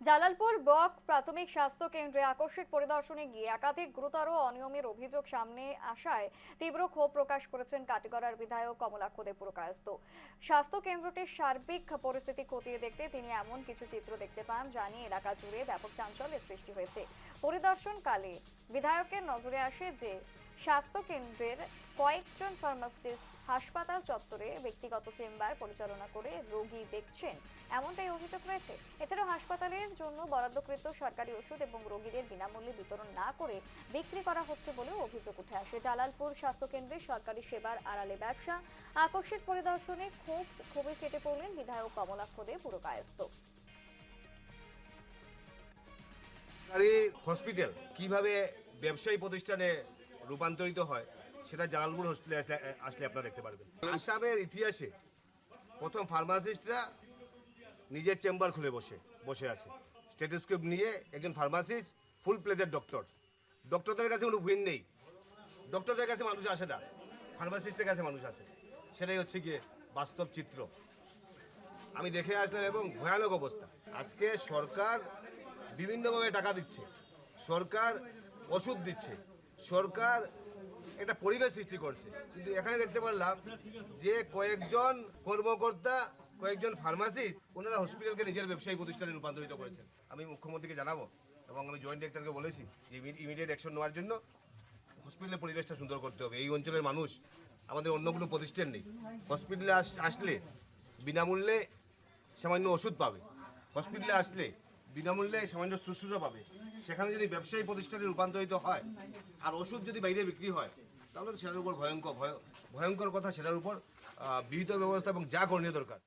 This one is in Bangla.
জালালপুর ব্লক প্রাথমিক স্বাস্থ্য কেন্দ্রে আকস্মিক পরিদর্শনে গিয়ে একাধিক গুরুতর অনিয়মের অভিযোগ সামনে আসায় তীব্র ক্ষোভ প্রকাশ করেছেন কাটিগড়ার বিধায়ক কমলাক্ষ দে পুরকায়স্থ। স্বাস্থ্য কেন্দ্রটির সার্বিক পরিস্থিতি খতিয়ে দেখতে তিনি এমন কিছু চিত্র দেখতে পান যা নিয়ে এলাকা জুড়ে ব্যাপক চাঞ্চল্যের সৃষ্টি হয়েছে। পরিদর্শনকালে বিধায়কের নজরে আসে যে স্বাস্থ্য কেন্দ্রের কয়েকজন ফার্মাসিস্ট হাসপাতাল চত্বরে ব্যক্তিগত চেম্বার পরিচালনা করে রোগী দেখছেন, এমনটাই অভিযোগ রয়েছে। এছাড়াও হাসপাতালের জন্য বরাদ্দকৃত সরকারি ওষুধ এবং রোগীদের বিনামূল্যে বিতরণ না করে বিক্রি করা হচ্ছে বলেও অভিযোগ উঠে আসে। জালালপুর স্বাস্থ্য কেন্দ্রে সরকারি সেবার আড়ালে ব্যবসা, আকস্মিক পরিদর্শনে ক্ষোভে ফেটে পড়লেন বিধায়ক কমলাক্ষ দে পুরকায়স্থ। হসপিটাল কিভাবে ব্যবসায়ী প্রতিষ্ঠানে রূপান্তরিত হয় সেটা জালালপুর হসপিটালে আসলে আপনারা দেখতে পারবেন। আসামের ইতিহাসে প্রথম ফার্মাসিস্টরা নিজের চেম্বার খুলে বসে আছে, স্টেথোস্কোপ নিয়ে একজন ফার্মাসিস্ট ফুল প্লেজের ডক্টরদের কাছে কোনো ভিড় নেই, ডক্টরদের কাছে মানুষ আসে না, ফার্মাসিস্টের কাছে মানুষ আসে। সেটাই হচ্ছে গিয়ে বাস্তব চিত্র আমি দেখে আসলাম এবং ভয়ানক অবস্থা। আজকে সরকার বিভিন্নভাবে টাকা দিচ্ছে, সরকার ওষুধ দিচ্ছে, সরকার একটা পরিবেশ সৃষ্টি করছে, কিন্তু এখানে দেখতে পারলাম যে কয়েকজন কর্মকর্তা, কয়েকজন ফার্মাসিস্ট ওনারা হসপিটালকে নিজের ব্যবসায়ী প্রতিষ্ঠানে রূপান্তরিত করেছেন। আমি মুখ্যমন্ত্রীকে জানাবো এবং আমি জয়েন্ট ডিরেক্টরকে বলেছি যে ইমিডিয়েট অ্যাকশন নেওয়ার জন্য হসপিটালের পরিবেশটা সুন্দর করতে হবে। এই অঞ্চলের মানুষ, আমাদের অন্য কোনো প্রতিষ্ঠান নেই, হসপিটালে আসলে বিনামূল্যে সামান্য ওষুধ পাবে, হসপিটালে আসলে বিনামূল্যে সামান্য শুশ্রূষা পাবে। সেখানে যদি ব্যবসায়ী প্রতিষ্ঠানে রূপান্তরিত হয় আর ওষুধ যদি বাইরে বিক্রি হয় তাহলে সেটার উপর ভয়ঙ্কর কথা, সেটার উপর বিহিত ব্যবস্থা এবং যা করণীয় দরকার।